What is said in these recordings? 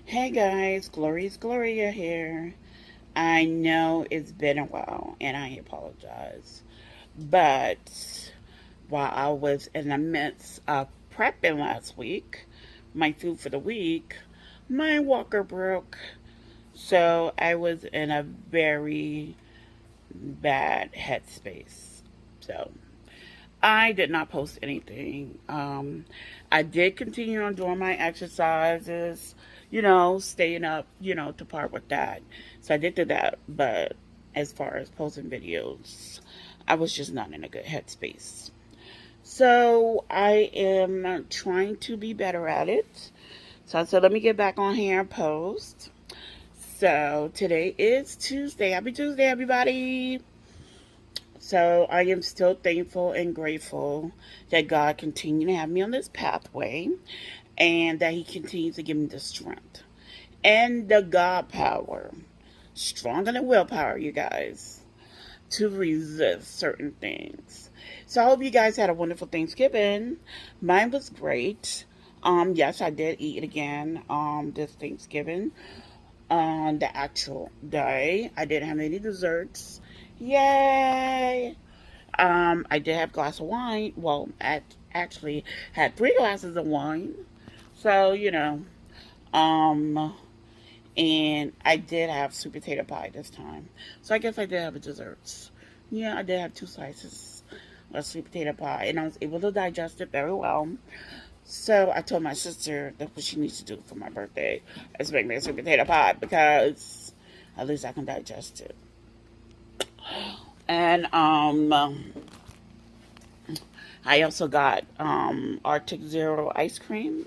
Hey guys, Glorious Gloria here. I know it's been a while and I apologize. But while I was in the midst of prepping last week, my food for the week, my walker broke. So I was in a very bad headspace. So I did not post anything. I did continue on doing my exercises, staying up, to part with that. So I did do that. But as far as posting videos, I was just not in a good headspace. So I am trying to be better at it. So I said, let me get back on here and post. So today is Tuesday. Happy Tuesday, everybody. So I am still thankful and grateful that God continued to have me on this pathway and that He continues to give me the strength and the God power, stronger than willpower, you guys, to resist certain things. So I hope you guys had a wonderful Thanksgiving. Mine was great. Yes, I did eat again this Thanksgiving on the actual day. I didn't have any desserts. Yay! I did have a glass of wine. Well, I actually had 3 glasses of wine. So, um, and I did have sweet potato pie this time. So I guess I did have a desserts. Yeah, I did have 2 slices of sweet potato pie, and I was able to digest it very well. So I told my sister that's what she needs to do for my birthday is make me a sweet potato pie because at least I can digest it. And I also got Arctic Zero ice cream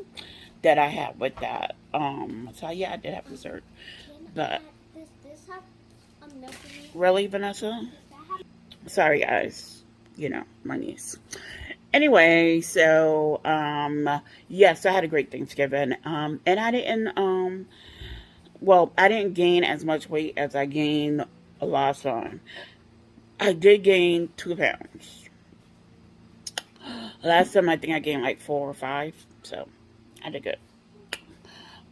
that I had with that. So yeah, I did have dessert. But Does this have milk in it? really, Vanessa? Sorry, guys. My niece. Anyway, so yes, I had a great Thanksgiving. And I didn't I didn't gain as much weight as I gained last time. I did gain 2 pounds. Last time I think I gained like 4 or 5, so I did good.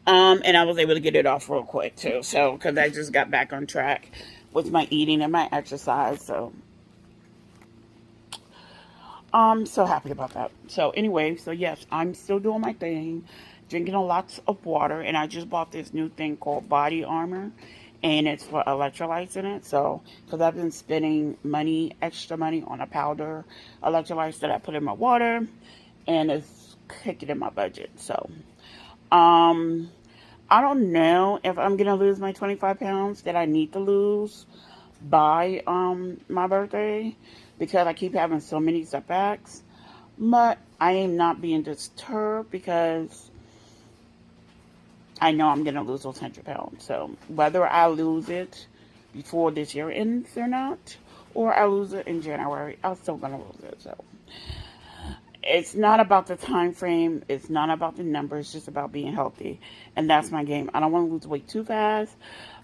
And I was able to get it off real quick too, so because I just got back on track with my eating and my exercise, so I'm so happy about that. So anyway, so yes, I'm still doing my thing, drinking a lot of water, and I just bought this new thing called Body Armor, and it's for electrolytes in it. So because I've been spending money, extra money on a powder electrolytes that I put in my water, and it's kicking in my budget. So um, I don't know if I'm gonna lose my 25 pounds that I need to lose by my birthday because I keep having so many setbacks. But I am not being disturbed because I know I'm gonna lose those 100 pounds. So whether I lose it before this year ends or not, or I lose it in January, I'm still gonna lose it. So it's not about the time frame. It's not about the numbers. It's just about being healthy, and that's my game. I don't want to lose weight too fast,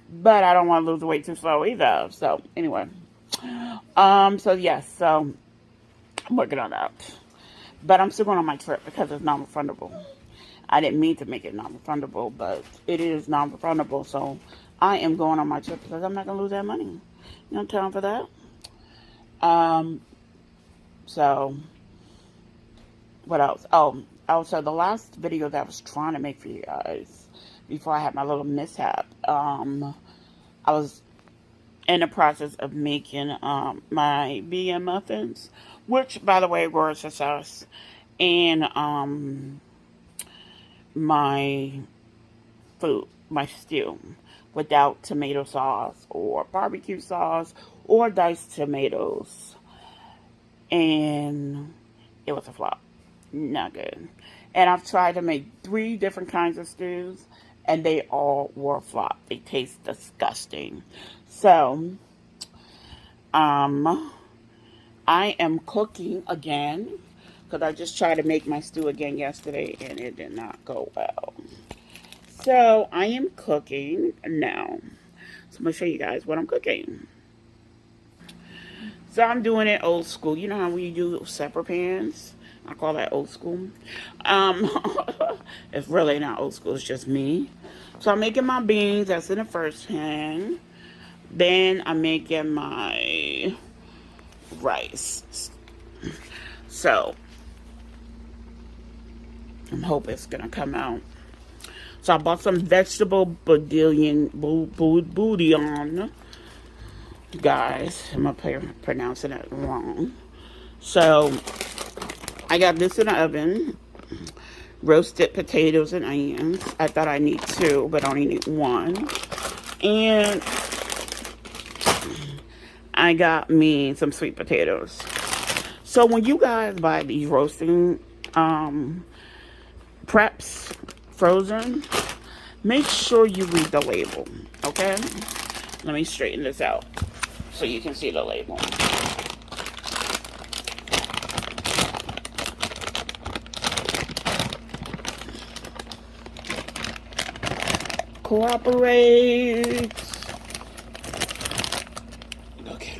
but I don't want to lose weight too slow either. So anyway, so yes, so I'm working on that, but I'm still going on my trip because it's non-refundable. I didn't mean to make it non-refundable, but it is non-refundable. So I am going on my trip because I'm not going to lose that money. Time for that. Um, so what else? Oh, also the last video that I was trying to make for you guys before I had my little mishap. I was in the process of making my vegan muffins, which by the way were a success, and my food, my stew, without tomato sauce or barbecue sauce or diced tomatoes, and it was a flop. Not good. And I've tried to make 3 different kinds of stews, and they all were a flop. They taste disgusting. So, um, I am cooking again because I just tried to make my stew again yesterday, and it did not go well. So I am cooking now. So I'm gonna show you guys what I'm cooking. So I'm doing it old school. You know how we do separate pans? I call that old school. Um, it's really not old school. It's just me. So I'm making my beans. That's in the first pan. Then I'm making my rice. So I'm hoping it's gonna come out. So I bought some vegetable bouillon, guys. I'm pronouncing it wrong. So I got this in the oven. Roasted potatoes and onions. I thought I need two, but I only need one. And I got me some sweet potatoes. So when you guys buy these roasting preps frozen, make sure you read the label, okay? Let me straighten this out so you can see the label. Cooperate. Okay.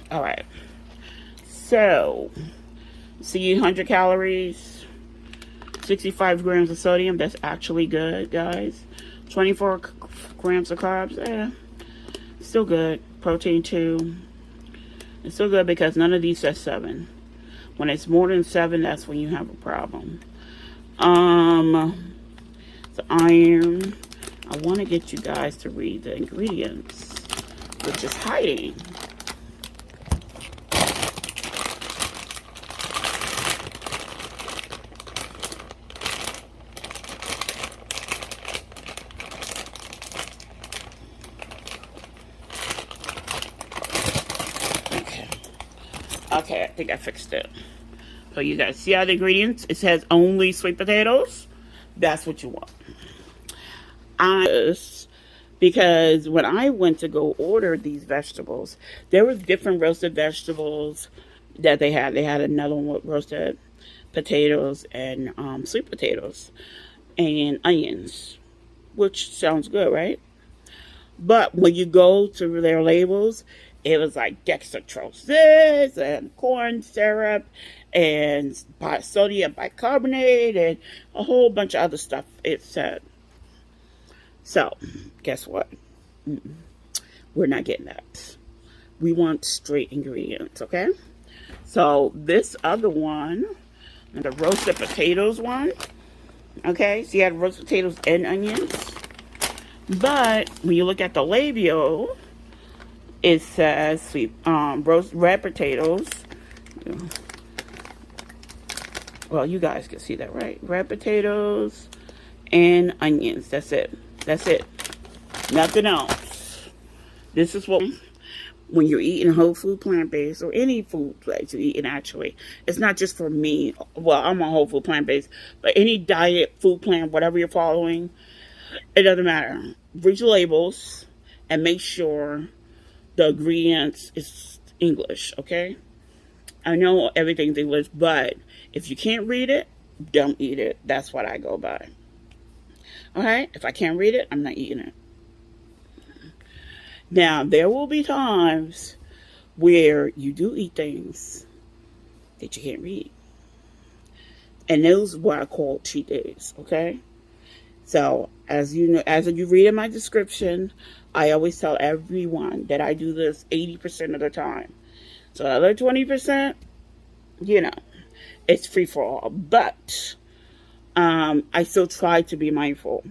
All right. So, see, 100 calories, 65 grams of sodium. That's actually good, guys. 24 grams of carbs. Still good. Protein 2. It's still good because none of these says 7. When it's more than 7, that's when you have a problem. The iron. I want to get you guys to read the ingredients, which is hiding. Okay, I think I fixed it. So you guys see how the ingredients, it says only sweet potatoes. That's what you want. Because when I went to go order these vegetables, there was different roasted vegetables that they had. They had another one with roasted potatoes and sweet potatoes and onions, which sounds good, right? But when you go to their labels, it was like dextrose and corn syrup and sodium bicarbonate and a whole bunch of other stuff it said. So, guess what? We're not getting that. We want straight ingredients, okay? So, this other one, the roasted potatoes one, okay? So, you had roasted potatoes and onions. But, when you look at the label, it says sweet, roast red potatoes. Well, you guys can see that, right? Red potatoes and onions. That's it. That's it. Nothing else. This is what, when you're eating whole food plant-based, or any food that you're eating, actually, it's not just for me. Well, I'm on whole food plant-based, but any diet, food plan, whatever you're following, it doesn't matter. Read your labels and make sure the ingredients is English, okay? I know everything's English, but if you can't read it, don't eat it. That's what I go by. Alright? If I can't read it, I'm not eating it. Now, there will be times where you do eat things that you can't read. And those are what I call cheat days, okay? So, as you know, as you read in my description, I always tell everyone that I do this 80% of the time. So, the other 20%, you know, it's free for all. But I still try to be mindful.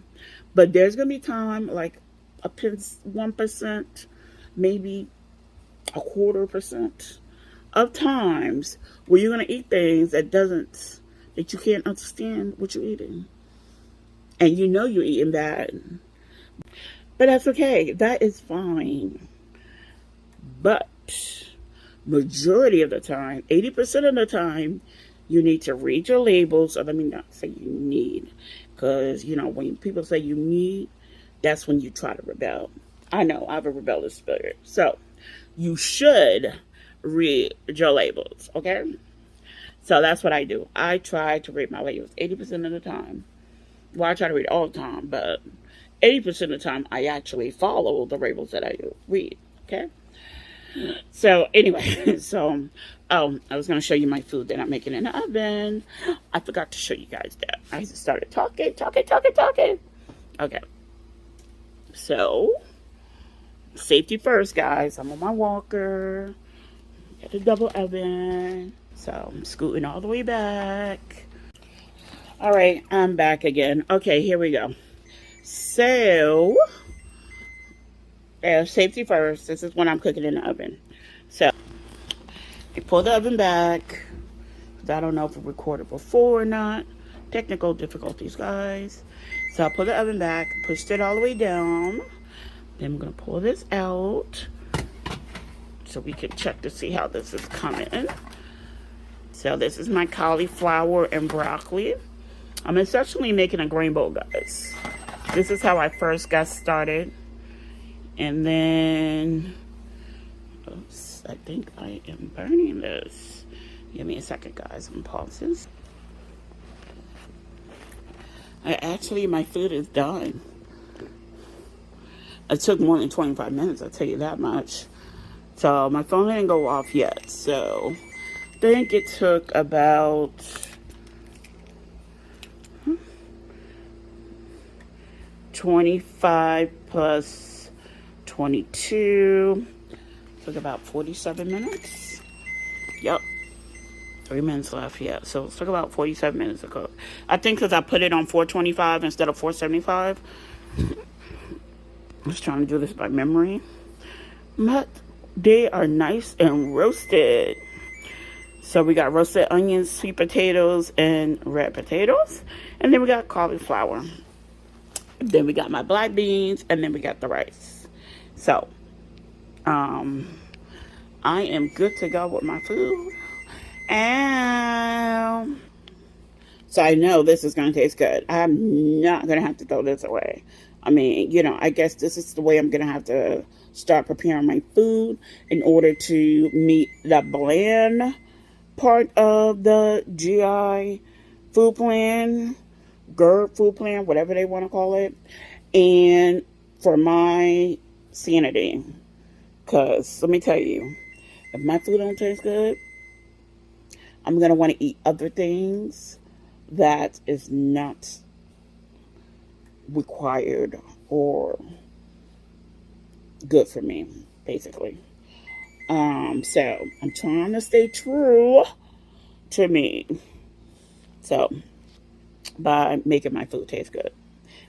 But there's going to be time, like 1%, maybe 1/4% of times where you're going to eat things that you can't understand what you're eating. And you know you're eating bad. But that's okay. That is fine. But majority of the time, 80% of the time, you need to read your labels. Or let me not say you need. Because, you know, when people say you need, that's when you try to rebel. I know, I have a rebellious spirit. So, you should read your labels, okay? So, that's what I do. I try to read my labels 80% of the time. Well, I try to read all the time, but 80% of the time, I actually follow the labels that I read, okay? So anyway, so I was gonna show you my food that I'm making in the oven. I forgot to show you guys that. I just started talking. Okay, so safety first, guys. I'm on my walker at the double oven. So I'm scooting all the way back. All right, I'm back again. Okay, here we go. So, safety first. This is when I'm cooking in the oven. So, you pull the oven back. I don't know if it recorded before or not. Technical difficulties, guys. So, I pull the oven back, pushed it all the way down. Then I'm going to pull this out so we can check to see how this is coming. So, this is my cauliflower and broccoli. I'm essentially making a grain bowl, guys. This is how I first got started. And then, oops, I think I am burning this. Give me a second, guys. I'm pausing. Actually, my food is done. It took more than 25 minutes, I'll tell you that much. So, my phone didn't go off yet. So, I think it took about 25 plus 22. Took about 47 minutes. Yep. 3 minutes left, yeah. So it took about 47 minutes to cook. I think because I put it on 425 instead of 475. I was trying to do this by memory. But they are nice and roasted. So we got roasted onions, sweet potatoes, and red potatoes. And then we got cauliflower. Then we got my black beans, and then we got the rice. So, I am good to go with my food. And so I know this is going to taste good. I'm not going to have to throw this away. I mean, I guess this is the way I'm going to have to start preparing my food in order to meet the bland part of the GI food plan, GERD food plan, whatever they want to call it, and for my sanity. Because let me tell you, if my food don't taste good, I'm going to want to eat other things that is not required or good for me, basically. So I'm trying to stay true to me. So by making my food taste good,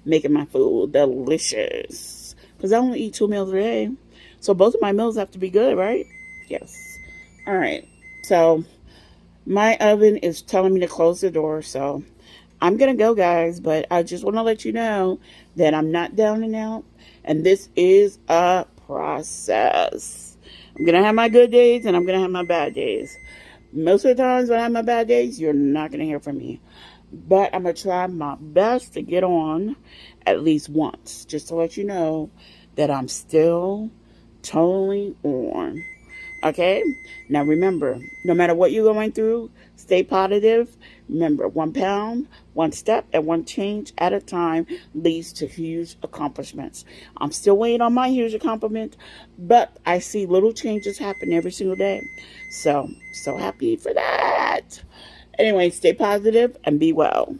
making my food delicious, because I only eat 2 meals a day, so both of my meals have to be good, right? Yes. All right. So my oven is telling me to close the door, so I'm gonna go, guys. But I just want to let you know that I'm not down and out, and this is a process. I'm gonna have my good days and I'm gonna have my bad days. Most of the times when I have my bad days, you're not gonna hear from me. But I'm going to try my best to get on at least once, just to let you know that I'm still totally on. Okay? Now remember, no matter what you're going through, stay positive. Remember, 1 pound, 1 step, and 1 change at a time leads to huge accomplishments. I'm still waiting on my huge accomplishment, but I see little changes happen every single day. So happy for that. Anyway, stay positive and be well.